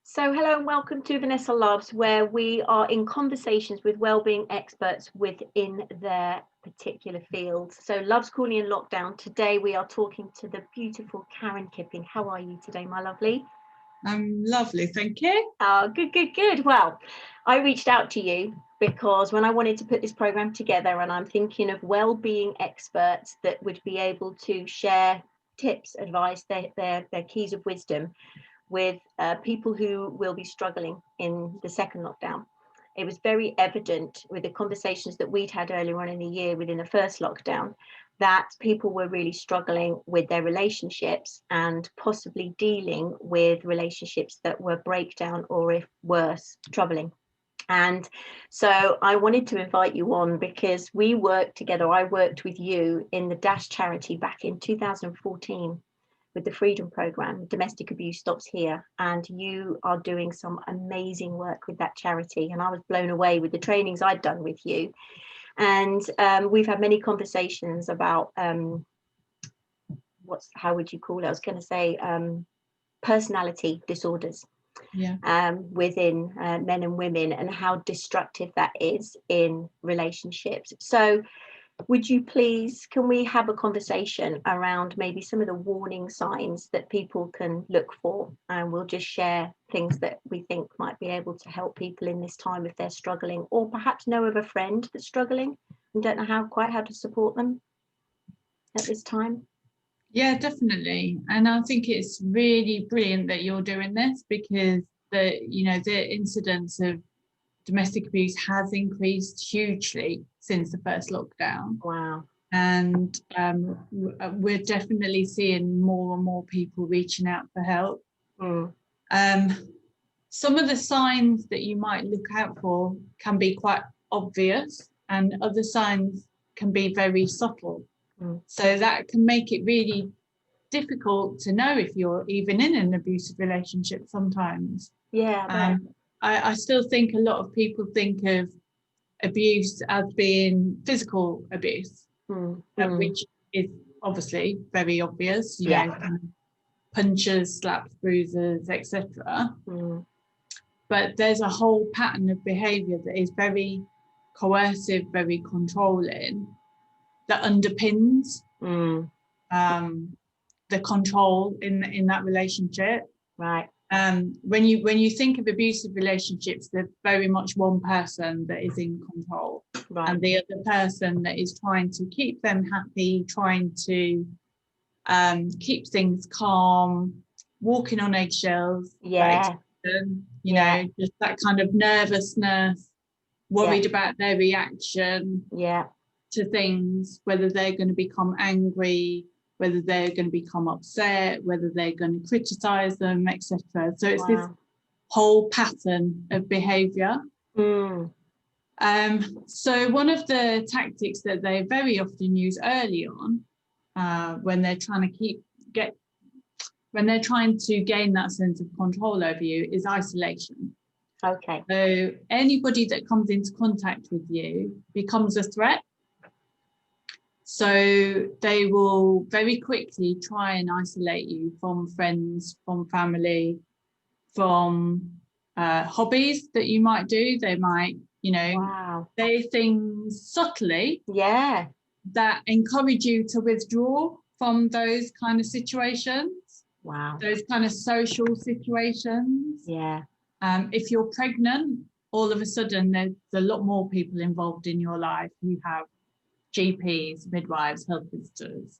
So, hello and welcome to Vanessa Loves, where we are in conversations with wellbeing experts within their particular fields. So, Love's Calling in Lockdown. Today, we are talking to the beautiful Caron Kipping. How are you today, my lovely? I'm lovely, thank you. Oh, good. Well, I reached out to you because when I wanted to put this program together, and I'm thinking of wellbeing experts that would be able to share tips, advice, their keys of wisdom with people who will be struggling in the second lockdown. It was very evident with the conversations that we'd had earlier on in the year within the first lockdown that people were really struggling with their relationships and possibly dealing with relationships that were breakdown or, if worse, troubling. And so I wanted to invite you on because we worked together. I worked with you in the Dash charity back in 2014 with the Freedom Programme. Domestic Abuse Stops Here, and you are doing some amazing work with that charity, and I was blown away with the trainings I'd done with you. And we've had many conversations about how would you call it? I was going to say personality disorders. Within men and women, and how destructive that is in relationships. So would you please, can we have a conversation around maybe some of the warning signs that people can look for, and we'll just share things that we think might be able to help people in this time if they're struggling, or perhaps know of a friend that's struggling and don't know how to support them at this time? Yeah, definitely. And I think it's really brilliant that you're doing this, because the incidence of domestic abuse has increased hugely since the first lockdown. Wow. And we're definitely seeing more and more people reaching out for help. Some of the signs that you might look out for can be quite obvious, and other signs can be very subtle. So that can make it really difficult to know if you're even in an abusive relationship sometimes. Yeah. I still think a lot of people think of abuse as being physical abuse, which is obviously very obvious, you know, punches, slaps, bruises, etc. But there's a whole pattern of behaviour that is very coercive, very controlling, that underpins the control in that relationship. Right. When you think of abusive relationships, there's very much one person that is in control, right, and the other person that is trying to keep them happy, trying to keep things calm, walking on eggshells. You know, just that kind of nervousness, worried about their reaction to things, whether they're going to become angry, whether they're going to become upset, whether they're going to criticize them, etc. So it's this whole pattern of behavior. So one of the tactics that they very often use early on, when they're trying to gain that sense of control over you, is isolation. Okay. So anybody that comes into contact with you becomes a threat. So they will very quickly try and isolate you from friends, from family, from hobbies that you might do. They might, say things subtly that encourage you to withdraw from those kind of situations. Those kind of social situations. If you're pregnant, all of a sudden there's a lot more people involved in your life. You have GPs, midwives, health visitors.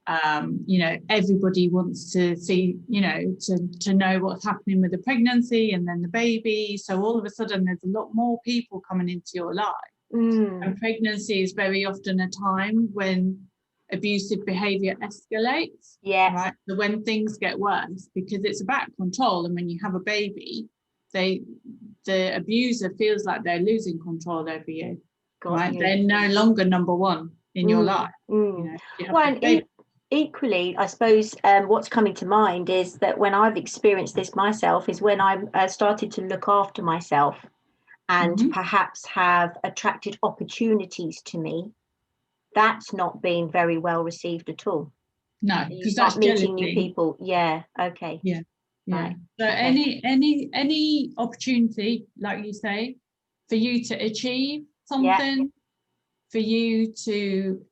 Everybody wants to see, to know what's happening with the pregnancy and then the baby. So all of a sudden there's a lot more people coming into your life. And pregnancy is very often a time when abusive behavior escalates. Right. So when things get worse, because it's about control, and when you have a baby, the abuser feels like they're losing control over you. Right, they're no longer number one in your life. Equally, I suppose what's coming to mind is that when I've experienced this myself is when I started to look after myself and perhaps have attracted opportunities to me. That's not been very well received at all. No, because that's meeting new people. Yeah. Okay. Yeah. Right. So Okay. any opportunity, like you say, for you to achieve something, for you to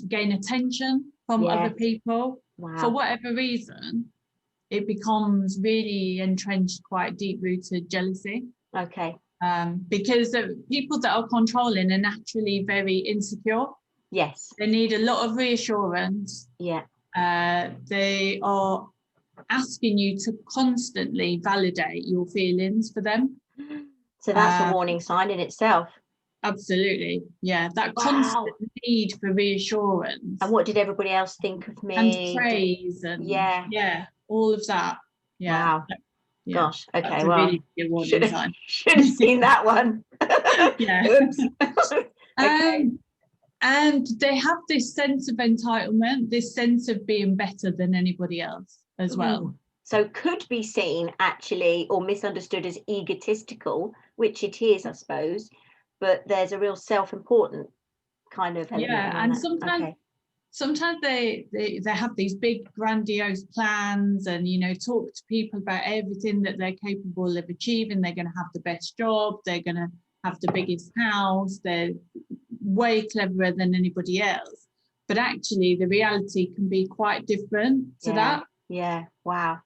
gain attention from other people, for Wow. whatever reason, it becomes really entrenched, quite deep-rooted jealousy. Okay. Because the people that are controlling are naturally very insecure. Yes. They need a lot of reassurance. Yeah. They are asking you to constantly validate your feelings for them. So that's a warning sign in itself. Absolutely. Yeah. That constant Wow. need for reassurance. And what did everybody else think of me? And praise and all of that. Yeah. Wow. Yeah. Gosh. Okay. That's a Well, really good warning sign. should have seen that one. Yeah. Whoops. Okay. And they have this sense of entitlement, this sense of being better than anybody else as well. So could be seen actually or misunderstood as egotistical, which it is, I suppose, but there's a real self-important kind of element. Yeah, and sometimes they have these big grandiose plans and, you know, talk to people about everything that they're capable of achieving. They're going to have the best job, they're going to have the biggest house, they're way cleverer than anybody else, but actually the reality can be quite different to that. Yeah. Wow.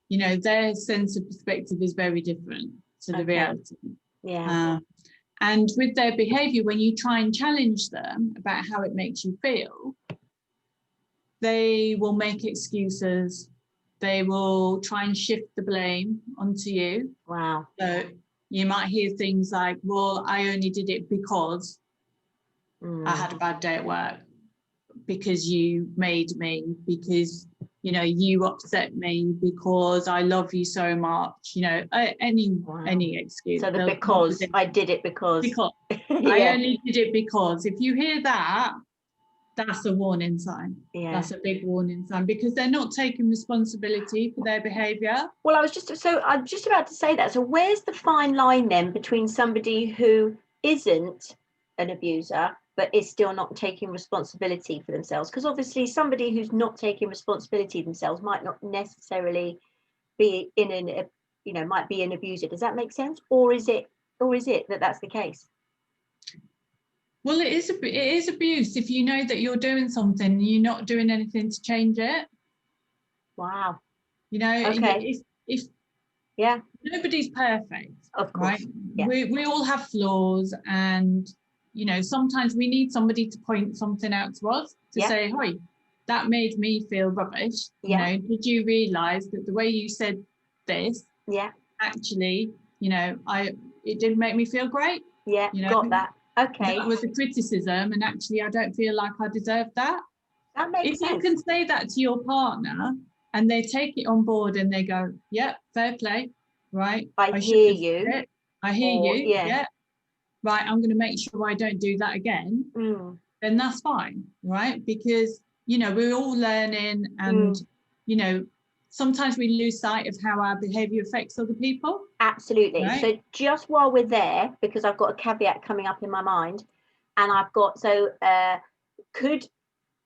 You know, their sense of perspective is very different to the reality. Yeah. And with their behavior, when you try and challenge them about how it makes you feel, they will make excuses. They will try and shift the blame onto you. Wow. So you might hear things like, well, I only did it because I had a bad day at work, because you made me, because, you know, you upset me, because I love you so much, you know, any excuse. So because I did it because I only did it because. If you hear that, that's a warning sign. That's a big warning sign, because they're not taking responsibility for their behavior. Well, I'm just about to say that. So where's the fine line then between somebody who isn't an abuser but is still not taking responsibility for themselves? Because obviously somebody who's not taking responsibility themselves might not necessarily be might be an abuser. Does that make sense? Or is it that that's the case? Well, it is abuse if you know that you're doing something and you're not doing anything to change it. Wow. You know, if nobody's perfect, of course, right? We all have flaws, and, you know, sometimes we need somebody to point something out to us to say, "Hi, that made me feel rubbish. You know, did you realise that the way you said this, actually, you know, it didn't make me feel great." Yeah, you know, got that. Okay. That was a criticism, and actually I don't feel like I deserve that. That makes sense. If you can say that to your partner and they take it on board and they go, "Yep, fair play, right? I hear you. I hear you. Yeah. Right, I'm going to make sure I don't do that again." Then that's fine, right? Because, you know, we're all learning, and, you know, sometimes we lose sight of how our behavior affects other people. Absolutely. Right? So just while we're there, because I've got a caveat coming up in my mind, and I've got, and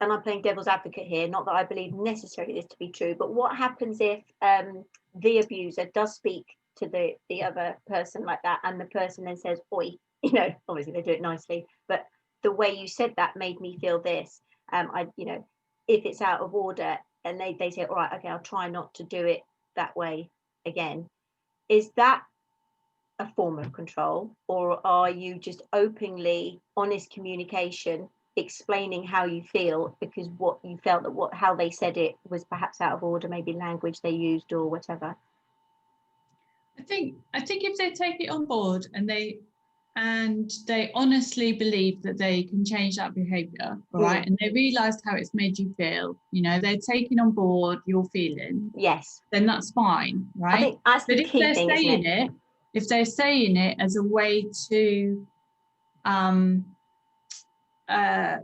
I'm playing devil's advocate here, not that I believe necessarily this to be true, but what happens if the abuser does speak to the other person like that, and the person then says, "Oi," you know, obviously they do it nicely, but the way you said that made me feel this. If it's out of order, and they say, "All right, okay, I'll try not to do it that way again." Is that a form of control, or are you just openly honest communication, explaining how you feel because what you felt how they said it was perhaps out of order, maybe language they used or whatever? I think if they take it on board and they honestly believe that they can change that behavior, right? And they realised how it's made you feel, you know, they're taking on board your feeling. Yes. Then that's fine, right? I think that's the key thing, isn't it? If they're saying it as a way to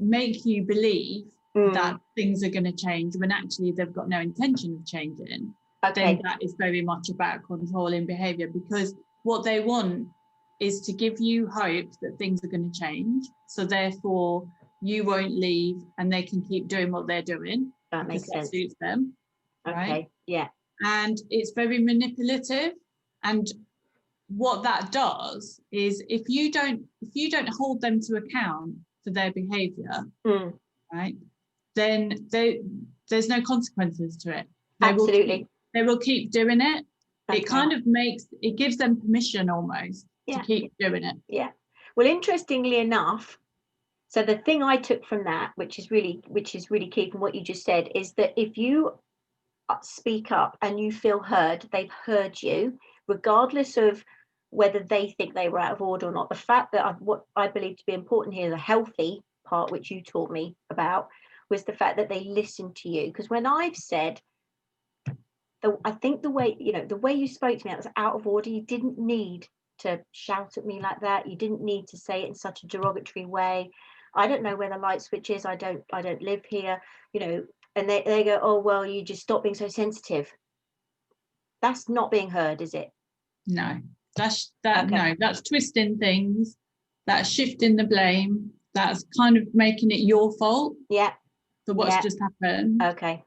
make you believe that things are going to change when actually they've got no intention of changing, then that is very much about controlling behaviour, because what they want is to give you hope that things are going to change, so therefore you won't leave and they can keep doing what they're doing. That makes sense. That suits them. Okay. Right? Yeah. and it's very manipulative. And what that does is, if you don't hold them to account for their behavior, right, then there's no consequences to it. Absolutely. They will keep doing it. Okay. It kind of gives them permission almost to keep doing it. Yeah. Well, interestingly enough, so the thing I took from that, which is really key from what you just said, is that if you speak up and you feel heard, they've heard you, regardless of whether they think they were out of order or not. The fact that what I believe to be important here, the healthy part, which you taught me about, was the fact that they listened to you. Because when I've said, I think the way you spoke to me, that was out of order. You didn't need to shout at me like that. You didn't need to say it in such a derogatory way. I don't know where the light switch is. I don't live here, and they go, oh, well, you just stop being so sensitive. That's not being heard, is it? No, that's twisting things. That's shifting the blame. That's kind of making it your fault. Yeah. For what's just happened. Okay.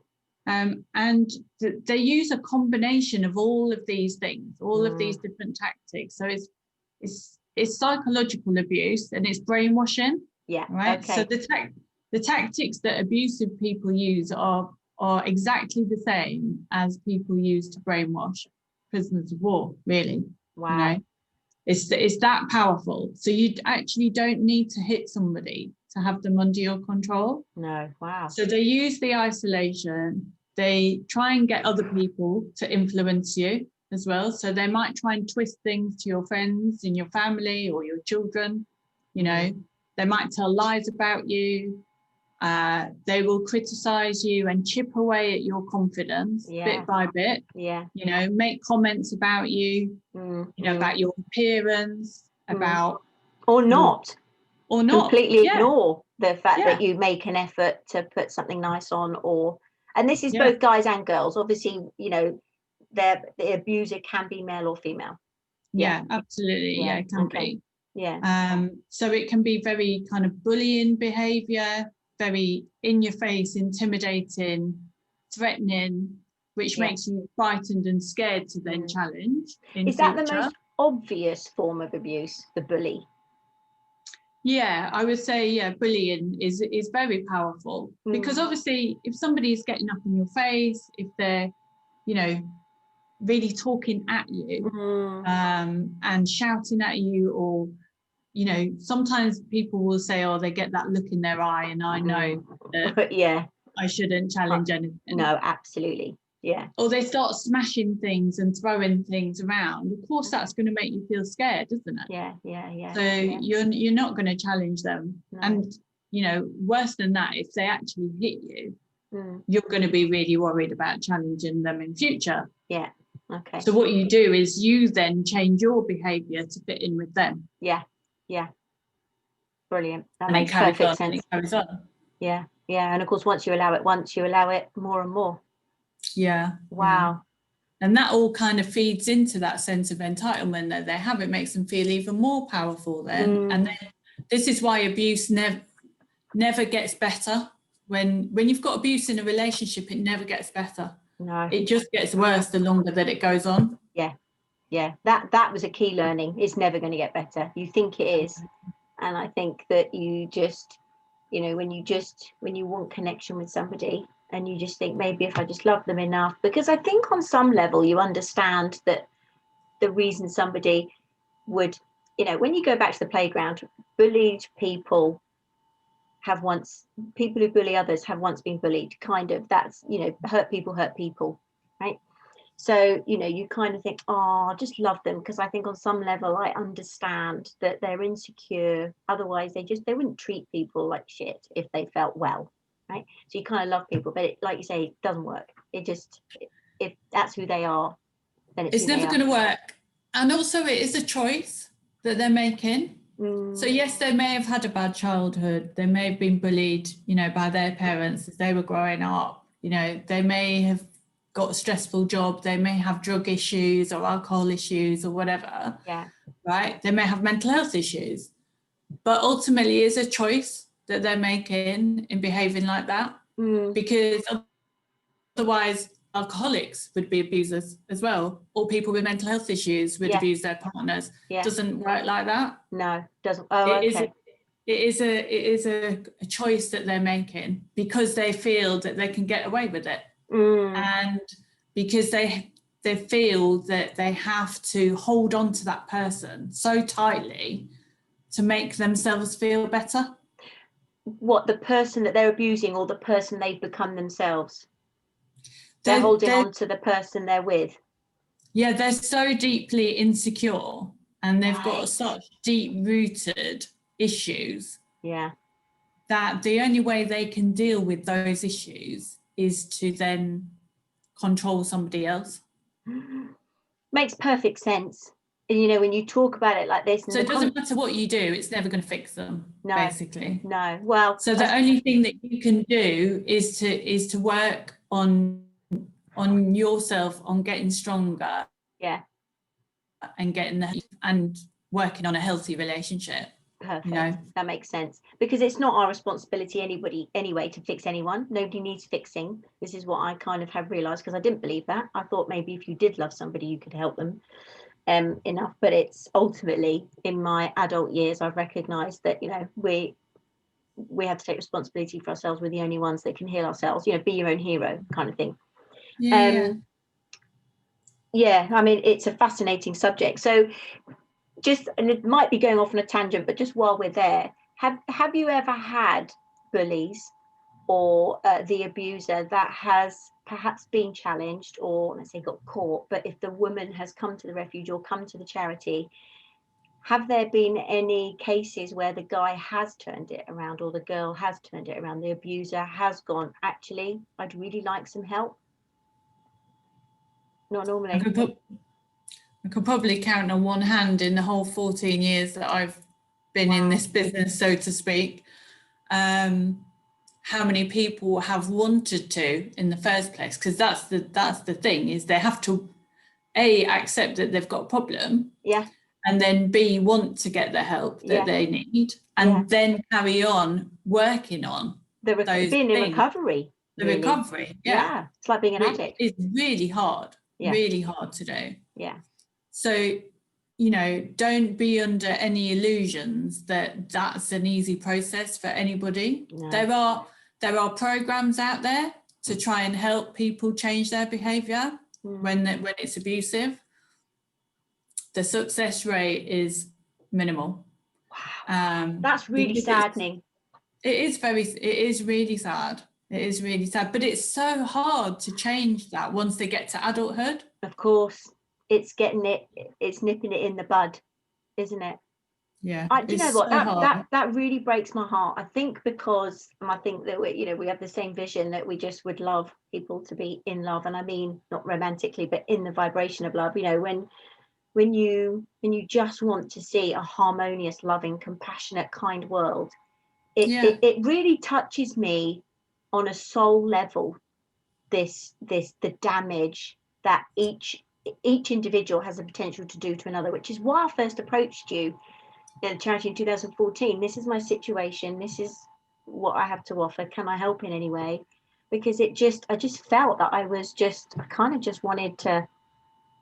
And they use a combination of all of these things, all of these different tactics. So it's psychological abuse and it's brainwashing. Yeah. Right. Okay. So the tactics that abusive people use are exactly the same as people use to brainwash prisoners of war, really. Wow. It's that powerful. So you actually don't need to hit somebody to have them under your control. No. Wow. So they use the isolation. They try and get other people to influence you as well. So they might try and twist things to your friends in your family or your children. They might tell lies about you. They will criticize you and chip away at your confidence bit by bit. Yeah. Make comments about you, about your appearance, about or not completely ignore the fact that you make an effort to put something nice on, and this is both guys and girls. Obviously, the abuser can be male or female. Yeah, absolutely. Yeah, it can be. Yeah. So it can be very kind of bullying behavior, very in your face, intimidating, threatening, which makes you frightened and scared to then challenge. Is that the most obvious form of abuse, the bully? Yeah, I would say, bullying is very powerful, because obviously if somebody's getting up in your face, if they're, really talking at you, and shouting at you, or, sometimes people will say, oh, they get that look in their eye, and I know that I shouldn't challenge anything. No, absolutely. Yeah. Or they start smashing things and throwing things around. Of course, that's going to make you feel scared, isn't it? Yeah. So you're not going to challenge them. No. And, worse than that, if they actually hit you, you're going to be really worried about challenging them in future. Yeah. Okay. So what you do is you then change your behaviour to fit in with them. Yeah. Brilliant. That makes perfect sense. And it carries on. Yeah. And of course, once you allow it more and more. Yeah. Wow. And that all kind of feeds into that sense of entitlement that they have. It makes them feel even more powerful then. And then this is why abuse never gets better. When you've got abuse in a relationship, it never gets better. No. It just gets worse the longer that it goes on. Yeah. That was a key learning. It's never going to get better. You think it is. And I think that you just, when you want connection with somebody, and you just think, maybe if I just love them enough, because I think on some level you understand that the reason somebody would, when you go back to the playground, bullied people people who bully others have once been bullied, kind of. That's, hurt people, right? So, you kind of think, oh, just love them, because I think on some level I understand that they're insecure. Otherwise they wouldn't treat people like shit if they felt well. Right, so you kind of love people, but like you say, it doesn't work. It just, if that's who they are, then it's never going to work. And also, it is a choice that they're making. So yes, they may have had a bad childhood. They may have been bullied, by their parents as they were growing up. They may have got a stressful job. They may have drug issues or alcohol issues or whatever. Yeah. Right. They may have mental health issues, but ultimately, it's a choice that they're making in behaving like that, because otherwise alcoholics would be abusers as well, or people with mental health issues would abuse their partners. Doesn't work like that. No, doesn't. Okay. It is a choice that they're making because they feel that they can get away with it, and because they feel that they have to hold on to that person so tightly to make themselves feel better. What, the person that they're abusing, or the person they've become themselves? They're holding on to the person they're with. Yeah, they're so deeply insecure, and they've got such deep-rooted issues. Yeah. That the only way they can deal with those issues is to then control somebody else. Makes perfect sense. And, you know, when you talk about it like this, so it doesn't matter what you do, it's never going to fix them. No, basically. No. Well, so the only thing that you can do is to work on yourself, on getting stronger. Yeah. And getting and working on a healthy relationship. Perfect. You know? That makes sense, because it's not our responsibility anyway to fix anyone. Nobody needs fixing. This is what I kind of have realized, because I didn't believe that. I thought maybe if you did love somebody, you could help them enough. But it's ultimately, in my adult years, I've recognized that, you know, we have to take responsibility for ourselves. We're the only ones that can heal ourselves. You know, be your own hero kind of thing. Yeah, I mean, it's a fascinating subject. So and it might be going off on a tangent, but just while we're there, have you ever had bullies or the abuser that has perhaps been challenged, or let's say got caught, but if the woman has come to the refuge or come to the charity, have there been any cases where the guy has turned it around, or the girl has turned it around, the abuser has gone, actually, I'd really like some help? Not normally. I could probably count on one hand in the whole 14 years that I've been in this business, so to speak, how many people have wanted to in the first place, because that's the thing, is they have to A, accept that they've got a problem, and then B, want to get the help that they need, and then carry on working on being in recovery. Recovery, it's like being an addict. It's really hard, really hard to do. So, you know, don't be under any illusions that that's an easy process for anybody. No. There are programs out there to try and help people change their behaviour when it's abusive. The success rate is minimal. Wow. That's really saddening. It is really sad. It is really sad, but it's so hard to change that once they get to adulthood. Of course. It's nipping it in the bud, isn't it? Yeah. Do you know what? That really breaks my heart. I think because I think that we have the same vision, that we just would love people to be in love, and I mean not romantically, but in the vibration of love. You know, when you just want to see a harmonious, loving, compassionate, kind world, it really touches me on a soul level. The damage that each individual has the potential to do to another, which is why I first approached you in charity in 2014. This is my situation, this is what I have to offer, can I help in any way? Because I just felt that I kind of just wanted to,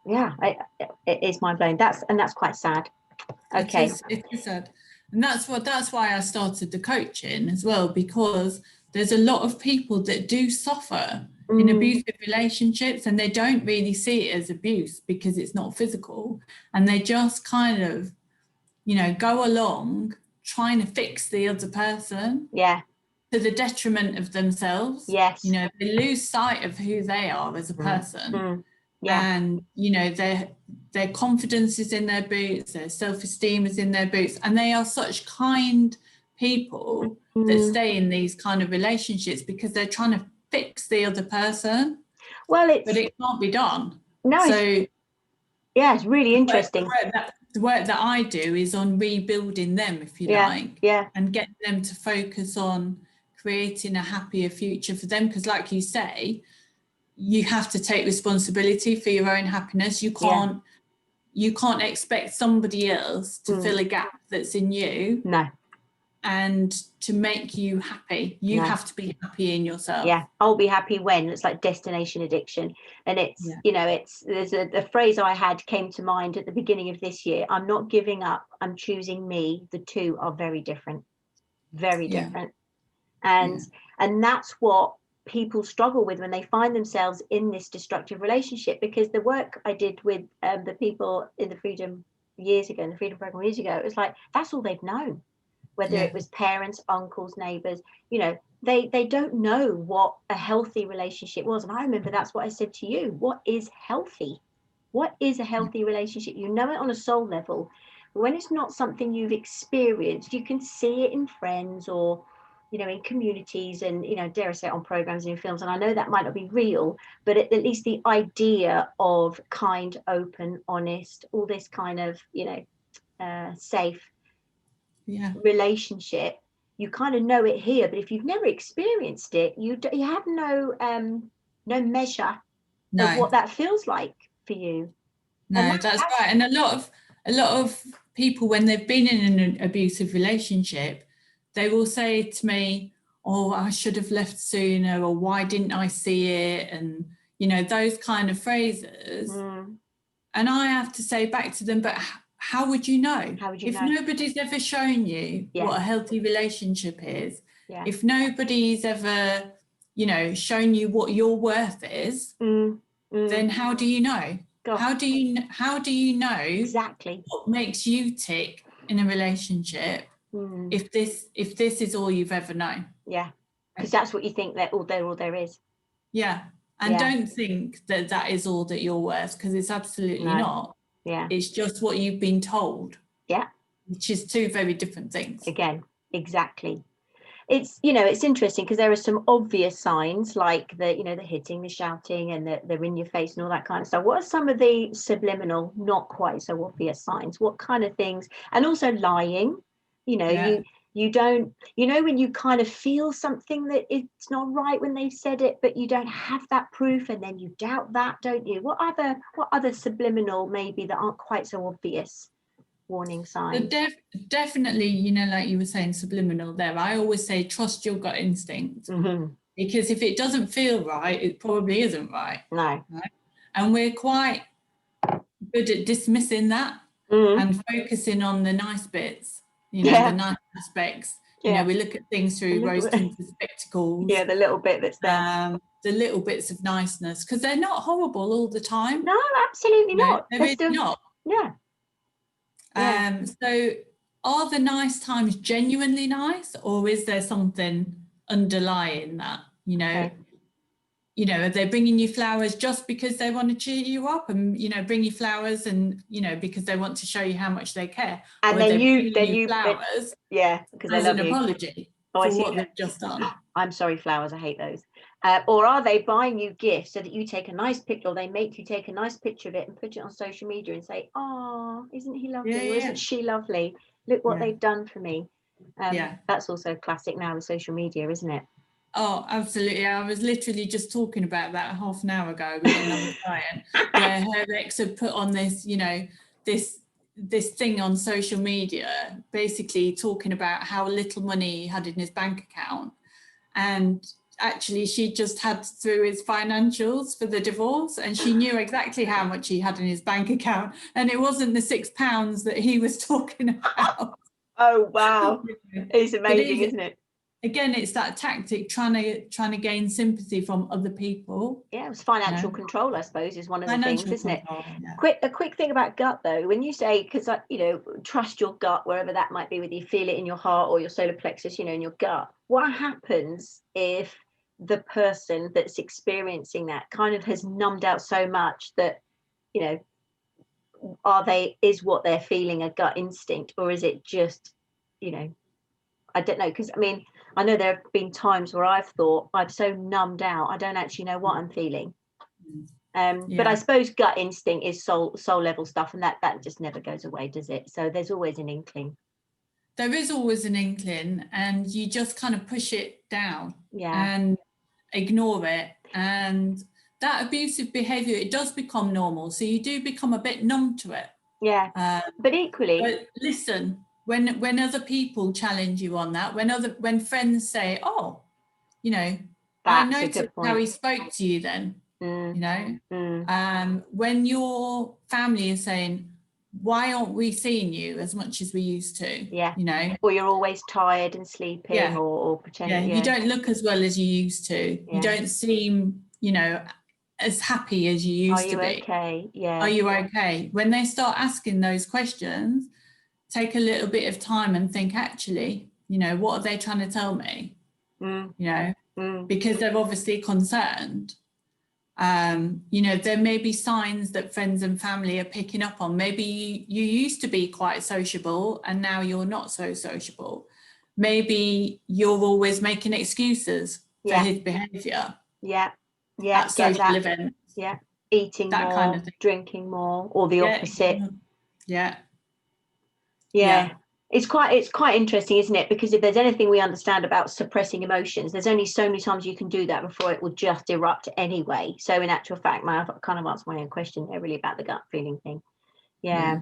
it is mind-blowing. That's quite sad. Okay. It is sad. And that's why I started the coaching as well, because there's a lot of people that do suffer in abusive relationships, and they don't really see it as abuse because it's not physical, and they just kind of, you know, go along trying to fix the other person to the detriment of themselves. Yes. You know, they lose sight of who they are as a person. And, you know, their confidence is in their boots, their self-esteem is in their boots, and they are such kind people that stay in these kind of relationships because they're trying to fix the other person. But it can't be done. No. So it's really interesting. The work that I do is on rebuilding them, if you like, and getting them to focus on creating a happier future for them. Because, like you say, you have to take responsibility for your own happiness. You can't expect somebody else to fill a gap that's in you. No. and to make you happy. You have to be happy in yourself. Yeah, I'll be happy when. It's like destination addiction. And it's, you know, there's a phrase I had came to mind at the beginning of this year. I'm not giving up, I'm choosing me. The two are very different, very different. And that's what people struggle with when they find themselves in this destructive relationship, because the work I did with the people in the Freedom years ago, in the Freedom Program years ago, it was like, that's all they've known. Whether it was parents, uncles, neighbors, you know, they don't know what a healthy relationship was. And I remember that's what I said to you. What is healthy? What is a healthy relationship? You know it on a soul level. But when it's not something you've experienced, you can see it in friends or, you know, in communities and, you know, dare I say it, on programs and in films. And I know that might not be real, but at least the idea of kind, open, honest, all this kind of, you know, safe relationship, you kind of know it here, but if you've never experienced it, you have no measure of what that feels like for you. That's right. And a lot of people, when they've been in an abusive relationship, they will say to me, oh, I should have left sooner, or why didn't I see it, and you know, those kind of phrases. And I have to say back to them, but how would you know? If nobody's ever shown you what a healthy relationship is, if nobody's ever, you know, shown you what your worth is, then how do you know? How do you know exactly what makes you tick in a relationship if this is all you've ever known? Yeah, because that's what you think that all there is. Yeah, and don't think that that is all that you're worth, because it's absolutely not. Yeah, it's just what you've been told. Yeah, which is two very different things. Again, exactly. It's, you know, it's interesting because there are some obvious signs like the, you know, the hitting, the shouting, and they're in your face and all that kind of stuff. What are some of the subliminal, not quite so obvious signs? What kind of things? And also lying, you know, you don't, you know, when you kind of feel something that it's not right when they've said it, but you don't have that proof, and then you doubt that, don't you? What other subliminal maybe that aren't quite so obvious warning signs? Definitely, you know, like you were saying, subliminal there. I always say trust your gut instinct, because if it doesn't feel right, it probably isn't right. No. Right? And we're quite good at dismissing that and focusing on the nice bits, you know, the nice aspects. You know, we look at things through rose-tinted spectacles. Yeah, the little bit that's there. The little bits of niceness, because they're not horrible all the time. No, absolutely not. They're still not. Yeah. So are the nice times genuinely nice, or is there something underlying that, you know? You know, are they bringing you flowers just because they want to cheer you up and, you know, bring you flowers and, you know, because they want to show you how much they care? And or then you flowers because as they love an you. Apology for what they've just done. I'm sorry, flowers, I hate those. Or are they buying you gifts so that you take a nice picture, or they make you take a nice picture of it and put it on social media and say, oh, isn't he lovely? Or isn't she lovely? Look what they've done for me. That's also classic now with social media, isn't it? Oh, absolutely. I was literally just talking about that half an hour ago with another client, where her ex had put on this, you know, this thing on social media, basically talking about how little money he had in his bank account. And actually she just had through his financials for the divorce, and she knew exactly how much he had in his bank account, and it wasn't the £6 that he was talking about. Oh wow. It's amazing, isn't it? Again, it's that tactic, trying to gain sympathy from other people. Yeah, it was financial control, I suppose, is one of the things, isn't it? A quick thing about gut, though. When you say, because you know, trust your gut, wherever that might be, whether you feel it in your heart or your solar plexus, you know, in your gut. What happens if the person that's experiencing that kind of has numbed out so much that, you know, is what they're feeling a gut instinct, or is it just, you know, I don't know, because I mean, I know there have been times where I've thought I'm so numbed out, I don't actually know what I'm feeling. But I suppose gut instinct is soul level stuff, and that just never goes away, does it? So there's always an inkling. There is always an inkling, and you just kind of push it down and ignore it. And that abusive behavior, it does become normal. So you do become a bit numb to it. Yeah. But equally. But listen, when other people challenge you on that, when friends say, oh, you know, I That's a noticed good how point. he spoke to you then, Mm, you know. mm, When your family is saying, why aren't we seeing you as much as we used to? yeah. You know, Or you're always tired and sleeping, yeah, or pretending. you don't look as well as you used to. Yeah. You don't seem, you know, as happy as you used to be. Are you okay? Yeah. Are you okay? When they start asking those questions, take a little bit of time and think, actually, you know, what are they trying to tell me? Mm, You know, mm, because they're obviously concerned. You know, there may be signs that friends and family are picking up on. Maybe you used to be quite sociable and now you're not so sociable. Maybe you're always making excuses for yeah. his behaviour Yeah. Yeah. at social that. events, Yeah. Eating that more, kind of thing. drinking more, or the opposite. Yeah. Yeah. It's quite interesting, isn't it? Because if there's anything we understand about suppressing emotions, there's only so many times you can do that before it will just erupt anyway. So in actual fact, I've kind of answered my own question there, really, about the gut feeling thing. Yeah.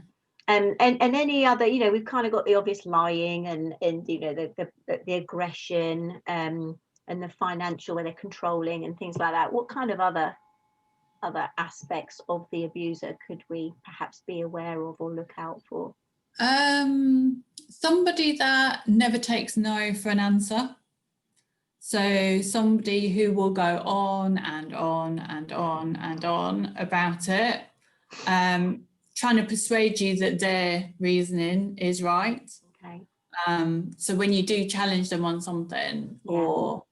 And any other, you know, we've kind of got the obvious lying and you know, the aggression, and the financial, where they're controlling and things like that. What kind of other aspects of the abuser could we perhaps be aware of or look out for? Somebody that never takes no for an answer. So somebody who will go on and on and on and on about it, trying to persuade you that their reasoning is right. Okay. So when you do challenge them on something, or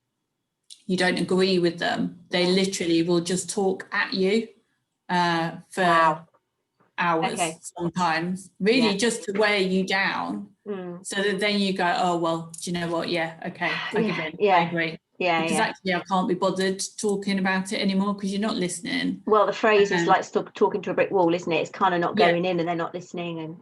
you don't agree with them, they literally will just talk at you for hours, sometimes, really just to wear you down, so that then you go, oh well, do you know what, okay, I give in, I agree, because actually I can't be bothered talking about it anymore because you're not listening. Well, the phrase is like talking to a brick wall, isn't it? It's kind of not going in and they're not listening, and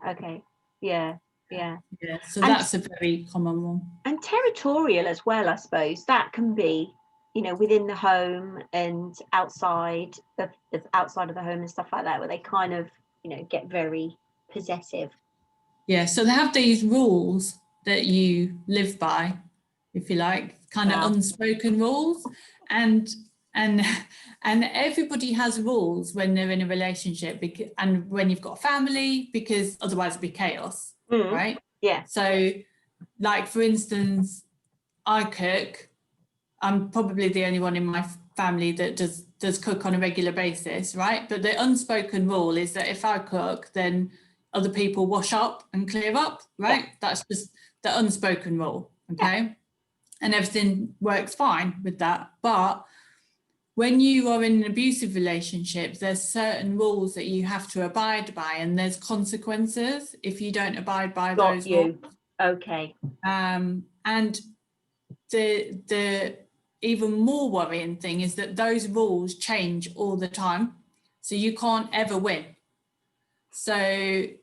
so that's a very common one. And territorial as well, I suppose. That can be, you know, within the home and outside of the home and stuff like that, where they kind of, you know, get very possessive. So they have these rules that you live by, if you like, kind of unspoken rules, and everybody has rules when they're in a relationship, and when you've got a family, because otherwise it'd be chaos, right? So, like, for instance, I cook. I'm probably the only one in my family that does cook on a regular basis, right? But the unspoken rule is that if I cook, then other people wash up and clear up, right? That's just the unspoken rule, okay? And everything works fine with that. But when you are in an abusive relationship, there's certain rules that you have to abide by, and there's consequences if you don't abide by those rules. Okay. And the even more worrying thing is that those rules change all the time, so you can't ever win. So,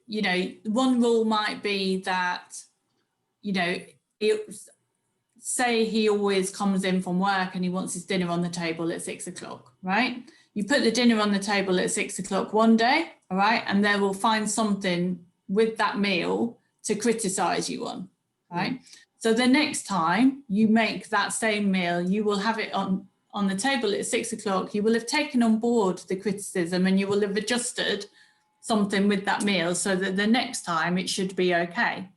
you know, one rule might be that, you know, say he always comes in from work and he wants his dinner on the table at 6 o'clock, right? You put the dinner on the table at 6 o'clock one day, all right, and they will find something with that meal to criticize you on, right? So the next time you make that same meal, you will have it on the table at 6 o'clock. You will have taken on board the criticism and you will have adjusted something with that meal so that the next time it should be okay.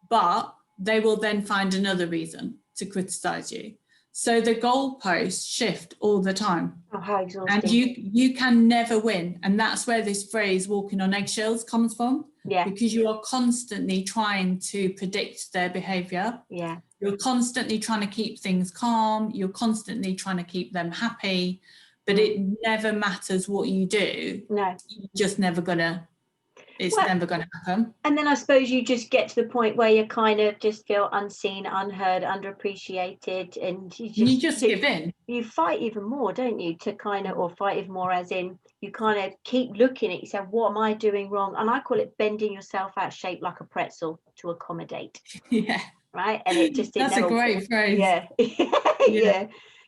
But they will then find another reason to criticize you. So the goalposts shift all the time. Oh, how exhausting. And you can never win. And that's where this phrase walking on eggshells comes from. Because you are constantly trying to predict their behavior. You're constantly trying to keep things calm. You're constantly trying to keep them happy. But it never matters what you do. No. You're just never gonna, never gonna happen. And then I suppose you just get to the point where you kind of just feel unseen, unheard, underappreciated, and you just give in. You fight even more, don't you? To kind of, or fight even more, as in you kind of keep looking at yourself. What am I doing wrong? And I call it bending yourself out, shaped like a pretzel, to accommodate. Right. And it that's a great phrase. Yeah.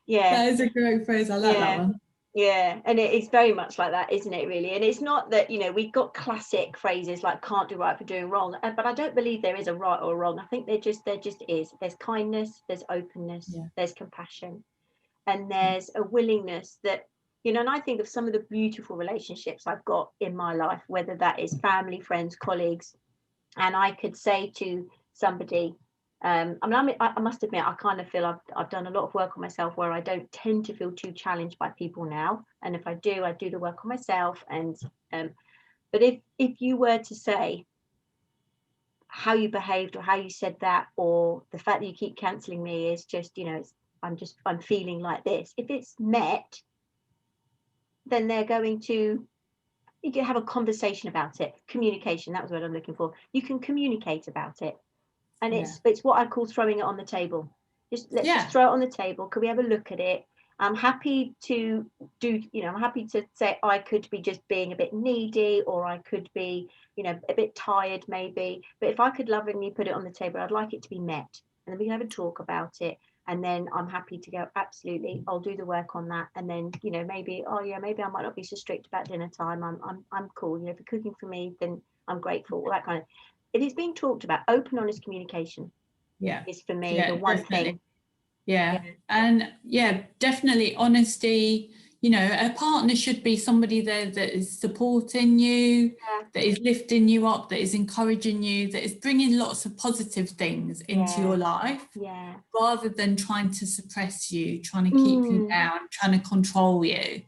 That is a great phrase. I like that one. Yeah, and it is very much like that, isn't it, really? And it's not that, we've got classic phrases like can't do right for doing wrong, but I don't believe there is a right or a wrong. I think there just is. There's kindness, there's openness, there's compassion, and there's a willingness that, and I think of some of the beautiful relationships I've got in my life, whether that is family, friends, colleagues, and I could say to somebody, I must admit, I kind of feel I've done a lot of work on myself where I don't tend to feel too challenged by people now. And if I do, I do the work on myself. And but if you were to say how you behaved or how you said that, or the fact that you keep cancelling me is just, I'm feeling like this. If it's met, then they're going to, you can have a conversation about it. Communication, that was what I'm looking for. You can communicate about it. And it's what I call throwing it on the table. Let's just throw it on the table. Could we have a look at it? I'm happy to I'm happy to say I could be just being a bit needy, or I could be, a bit tired maybe. But if I could lovingly put it on the table, I'd like it to be met. And then we can have a talk about it. And then I'm happy to go, absolutely, I'll do the work on that. And then, maybe, maybe I might not be so strict about dinner time. I'm cool. If you're cooking for me, then I'm grateful. All that kind of. It is being talked about. Open, honest communication is for me the one thing. And definitely honesty. A partner should be somebody there that is supporting you, that is lifting you up, that is encouraging you, that is bringing lots of positive things into your life, rather than trying to suppress you, trying to keep you down, trying to control you.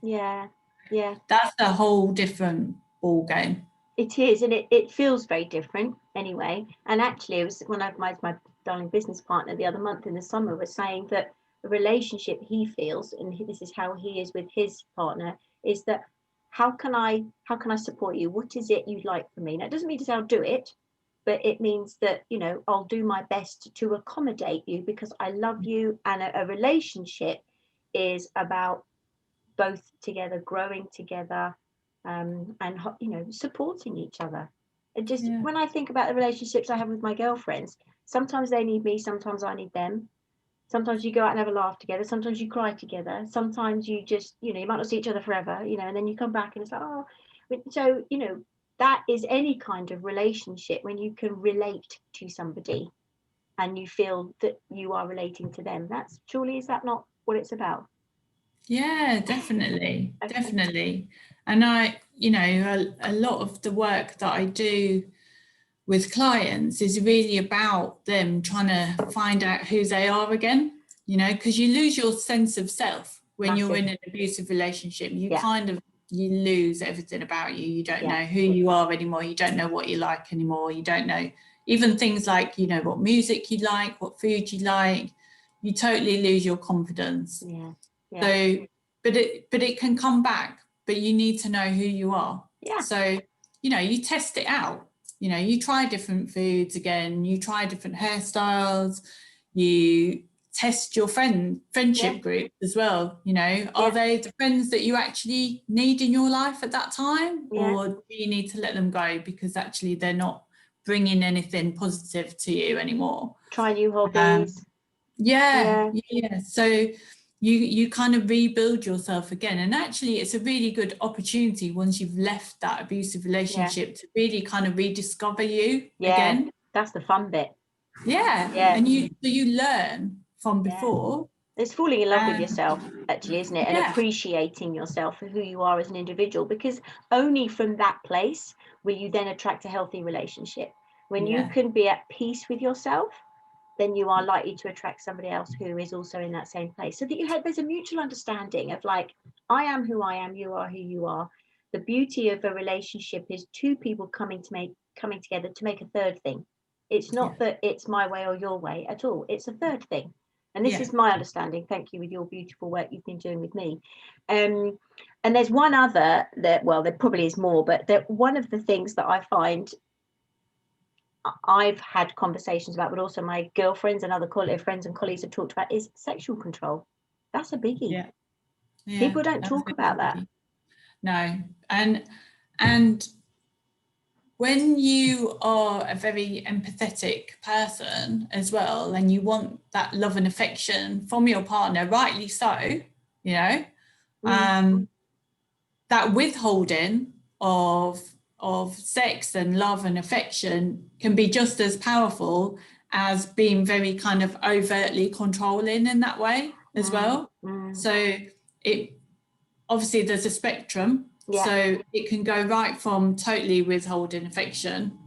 That's a whole different ball game. It is, and it feels very different anyway. And actually, it was one of my darling business partner the other month in the summer was saying that the relationship he feels, and this is how he is with his partner, is that how can I support you? What is it you'd like from me? Now, it doesn't mean to say I'll do it, but it means that, I'll do my best to accommodate you because I love you. And a relationship is about both together, growing together, and supporting each other. It just when I think about the relationships I have with my girlfriends, sometimes they need me, sometimes I need them. Sometimes you go out and have a laugh together, sometimes you cry together, sometimes you just, you might not see each other forever, and then you come back and it's like, oh. So that is any kind of relationship, when you can relate to somebody and you feel that you are relating to them. Is that not what it's about? Yeah, definitely. Definitely. And I, a lot of the work that I do with clients is really about them trying to find out who they are again, because you lose your sense of self when you're in an abusive relationship. You you lose everything about you. You don't know who you are anymore. You don't know what you like anymore. You don't know even things like, what music you like, what food you like. You totally lose your confidence. So, but it can come back, but you need to know who you are. So, you test it out. You try different foods again, you try different hairstyles, you test your friendship group as well. Are they the friends that you actually need in your life at that time? Or do you need to let them go because actually they're not bringing anything positive to you anymore? Try new hobbies. So you kind of rebuild yourself again, and actually it's a really good opportunity once you've left that abusive relationship to really kind of rediscover you again. That's the fun bit. And you learn from before. It's falling in love with yourself, actually, isn't it? And appreciating yourself for who you are as an individual, because only from that place will you then attract a healthy relationship. When you can be at peace with yourself, then you are likely to attract somebody else who is also in that same place. So that there's a mutual understanding of like, I am who I am, you are who you are. The beauty of a relationship is two people coming together to make a third thing. It's not that it's my way or your way at all. It's a third thing. And this is my understanding. Thank you, with your beautiful work you've been doing with me. And there's one other there probably is more, but one of the things that I find I've had conversations about, but also my girlfriends and other friends and colleagues have talked about, is sexual control. That's a biggie. People don't talk about that. No. And when you are a very empathetic person as well, and you want that love and affection from your partner, rightly so, that withholding of sex and love and affection can be just as powerful as being very kind of overtly controlling in that way as well. So it obviously there's a spectrum. So it can go right from totally withholding affection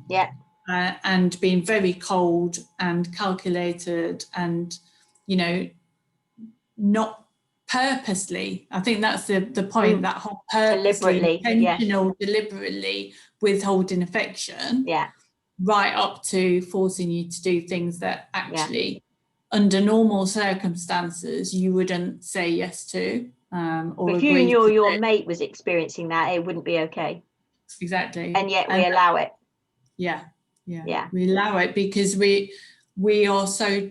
and being very cold and calculated and, you know, not purposely. I think that's the point, that whole purposely, intentional, deliberately withholding affection, right up to forcing you to do things that actually under normal circumstances you wouldn't say yes to. Or if you knew your mate was experiencing that, it wouldn't be okay. Exactly. And yet we allow it. Yeah. We allow it because we are so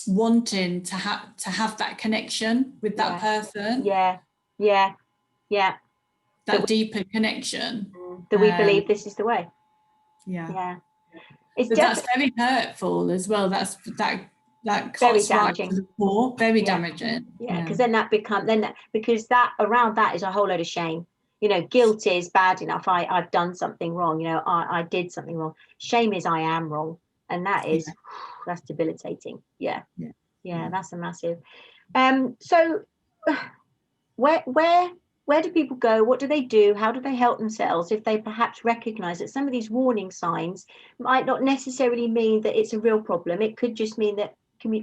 wanting to have that connection with that person. That deeper connection. That we believe this is the way. That's very hurtful as well. That cuts right to the core. Very damaging. Because then because around that is a whole load of shame. You know, guilt is bad enough. I've done something wrong. You know, I did something wrong. Shame is I am wrong, and that is that's debilitating. That's a massive. So where do people go? What do they do? How do they help themselves if they perhaps recognize that some of these warning signs might not necessarily mean that it's a real problem? It could just mean that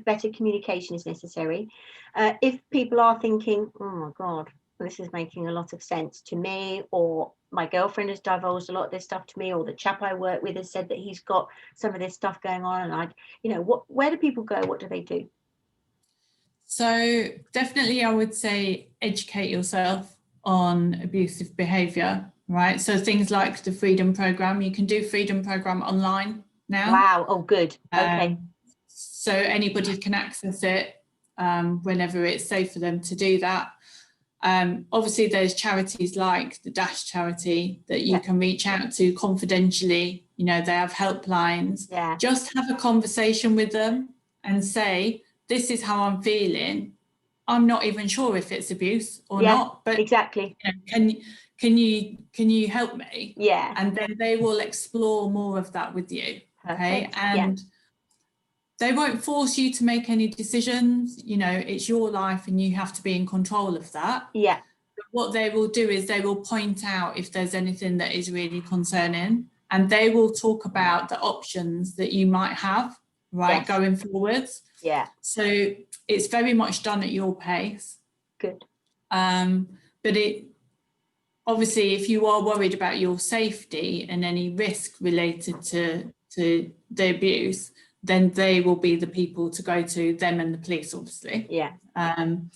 better communication is necessary. If people are thinking, oh my God, this is making a lot of sense to me, or my girlfriend has divulged a lot of this stuff to me, or the chap I work with has said that he's got some of this stuff going on, and where do people go? What do they do? So definitely I would say educate yourself on abusive behaviour, right? So things like the Freedom Programme, you can do Freedom Programme online now. Wow, oh good, okay. So anybody can access it whenever it's safe for them to do that. Obviously there's charities like the Dash charity that you can reach out to confidentially. You know, they have helplines. Just have a conversation with them and say, this is how I'm feeling. I'm not even sure if it's abuse or not, but exactly. Can you help me? And then they will explore more of that with you. Okay. And they won't force you to make any decisions. You know, it's your life and you have to be in control of that. But what they will do is they will point out if there's anything that is really concerning, and they will talk about the options that you might have, right, going forwards. So it's very much done at your pace. Good. But it obviously, if you are worried about your safety and any risk related to the abuse, then they will be the people to go to, them and the police, obviously. And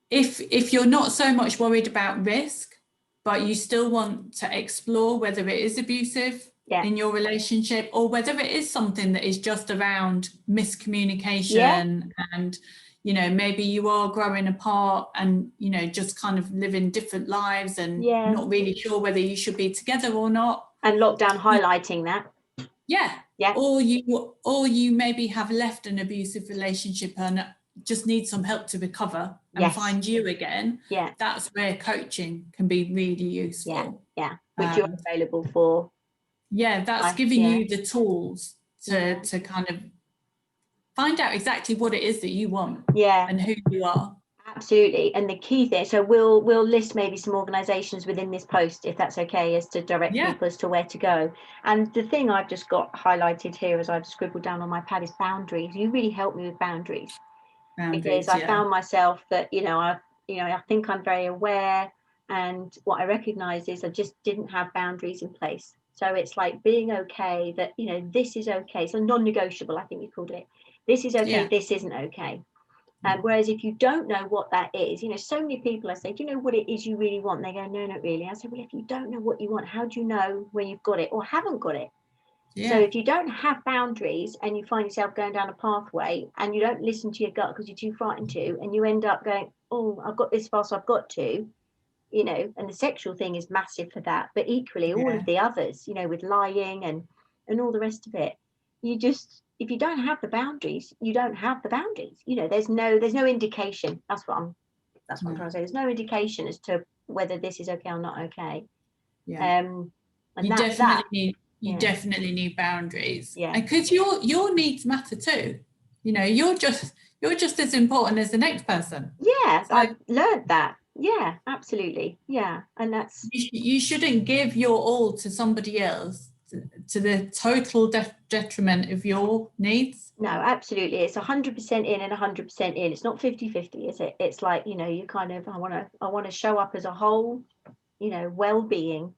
if you're not so much worried about risk, but you still want to explore whether it is abusive in your relationship, or whether it is something that is just around miscommunication and, you know, maybe you are growing apart and, you know, just kind of living different lives and not really sure whether you should be together or not. And lockdown highlighting that. Or you maybe have left an abusive relationship and just need some help to recover and find you again. That's where coaching can be really useful. Which you're available for. That's giving you the tools to kind of find out exactly what it is that you want and who you are. Absolutely. And the key thing, so we'll list maybe some organisations within this post, if that's okay, as to direct people as to where to go. And the thing I've just got highlighted here as I've scribbled down on my pad is boundaries. You really help me with boundaries because I found myself that, I think I'm very aware, and what I recognise is I just didn't have boundaries in place. So it's like being okay that, this is okay. So non-negotiable, I think you called it. This is okay, this isn't okay. Whereas if you don't know what that is, so many people, I say, do you know what it is you really want? And they go, no, not really. I say, well, if you don't know what you want, how do you know when you've got it or haven't got it? So if you don't have boundaries and you find yourself going down a pathway and you don't listen to your gut because you're too frightened to, and you end up going, oh, I've got this far, so I've got to, and the sexual thing is massive for that. But equally, all of the others, with lying and all the rest of it, you just if you don't have the boundaries, you don't have the boundaries. You know, there's no indication. That's what I'm trying to say. There's no indication as to whether this is okay or not okay. Yeah. And you definitely need boundaries. Yeah. Because your needs matter too. You know, you're just as important as the next person. Yeah, so I've learned that. Yeah, absolutely. Yeah, and that's you shouldn't give your all to somebody else to the total detriment of your needs. No, absolutely. It's 100% in and 100% in. It's not 50-50, is it? It's like, you know, you kind of, I want to show up as a whole, you know, well-being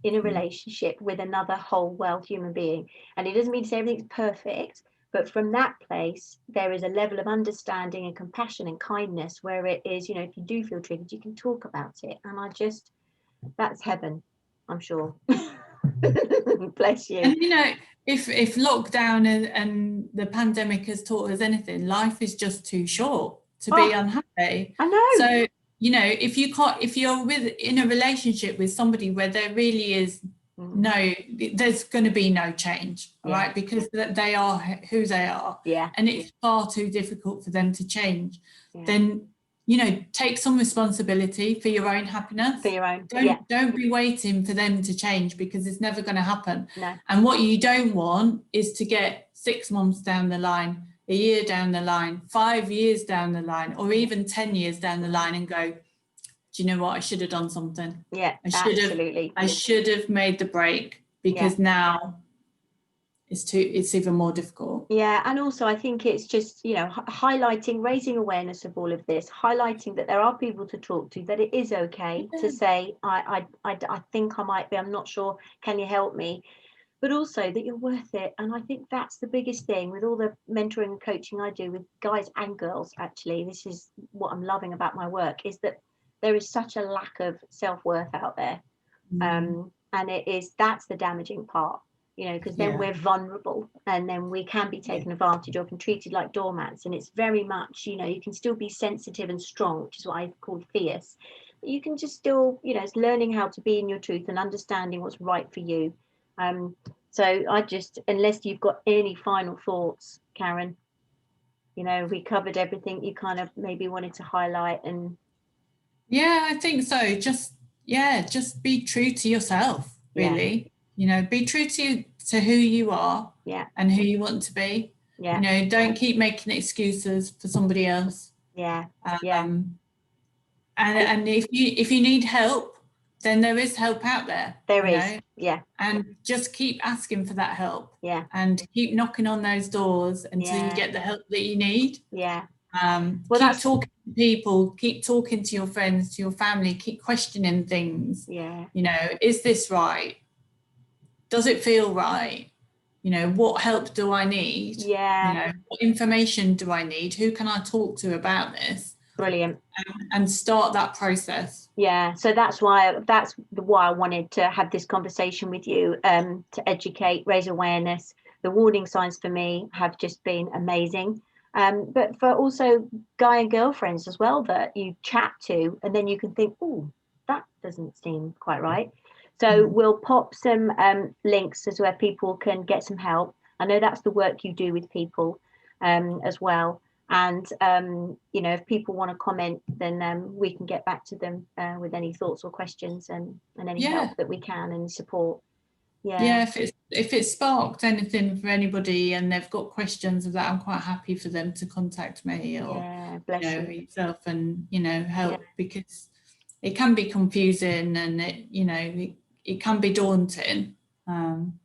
in a relationship with another whole well human being. And it doesn't mean to say everything's perfect, but from that place, there is a level of understanding and compassion and kindness where it is, you know, if you do feel triggered, you can talk about it. And that's heaven, I'm sure. Bless you. And, you know, if lockdown and the pandemic has taught us anything, life is just too short to be unhappy. I know. So, you know, if you're in a relationship with somebody where there really is there's going to be no change, right? Because they are who they are. Yeah. And it's far too difficult for them to change. Then, you know, take some responsibility for your own happiness. For your own. Don't be waiting for them to change, because it's never going to happen. No. And what you don't want is to get 6 months down the line, a year down the line, 5 years down the line, or even 10 years down the line and go, do you know what? I should have done something. Yeah, absolutely. I should have made the break, because now it's even more difficult. Yeah, and also I think it's just, you know, highlighting, raising awareness of all of this, highlighting that there are people to talk to, that it is okay to say, I think I might be, I'm not sure, can you help me? But also that you're worth it. And I think that's the biggest thing with all the mentoring and coaching I do with guys and girls. Actually, this is what I'm loving about my work, is that there is such a lack of self-worth out there. And that's the damaging part, you know, because then we're vulnerable, and then we can be taken advantage of and treated like doormats. And it's very much, you know, you can still be sensitive and strong, which is what I call fierce. But you can just still, you know, it's learning how to be in your truth and understanding what's right for you. So unless you've got any final thoughts, Caron, you know, we covered everything you kind of maybe wanted to highlight. And yeah, I think so. Just be true to yourself, really. You know, be true to who you are and who you want to be. You know, don't keep making excuses for somebody else. And if you need help, then there is help out there. There is. And just keep asking for that help. And keep knocking on those doors until you get the help that you need. Keep talking to people, keep talking to your friends, to your family, keep questioning things. You know, is this right? Does it feel right? You know, what help do I need? You know, what information do I need? Who can I talk to about this? Brilliant. And start that process. So that's why I wanted to have this conversation with you, to educate, raise awareness. The warning signs for me have just been amazing. But for also guy and girlfriends as well that you chat to, and then you can think, oh, that doesn't seem quite right. So we'll pop some links as where people can get some help. I know that's the work you do with people as well. And, you know, if people want to comment, then we can get back to them with any thoughts or questions and any help that we can and support. If it sparked anything for anybody and they've got questions of that, I'm quite happy for them to contact me or bless you yourself and, you know, help, because it can be confusing and it can be daunting,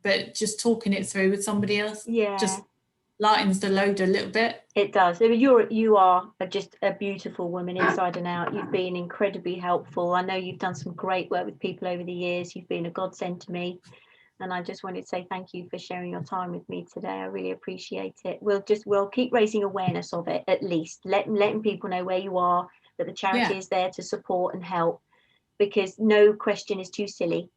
but just talking it through with somebody else just lightens the load a little bit. It does. You are just a beautiful woman inside and out. You've been incredibly helpful. I know you've done some great work with people over the years. You've been a godsend to me. And I just wanted to say thank you for sharing your time with me today. I really appreciate it. We'll keep raising awareness of it, at least letting people know where you are, that the charity is there to support and help, because no question is too silly.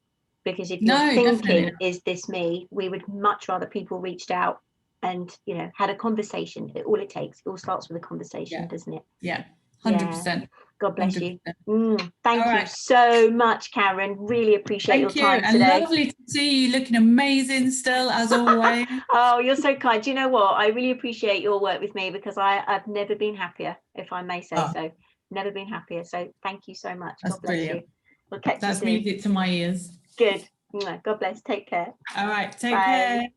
Because if you're thinking, is this me? We would much rather people reached out and, you know, had a conversation. All it takes, it all starts with a conversation, doesn't it? 100%. God bless you. 100%. Thank you so much, Caron. Really appreciate your time and today. Lovely to see you, looking amazing still, as always. Oh, you're so kind. Do you know what? I really appreciate your work with me, because I've never been happier, if I may say so. Never been happier. So thank you so much. That's God bless brilliant. you. We'll catch That's you soon. music to my ears. Good. God bless. Take care. All right. Take Bye. care.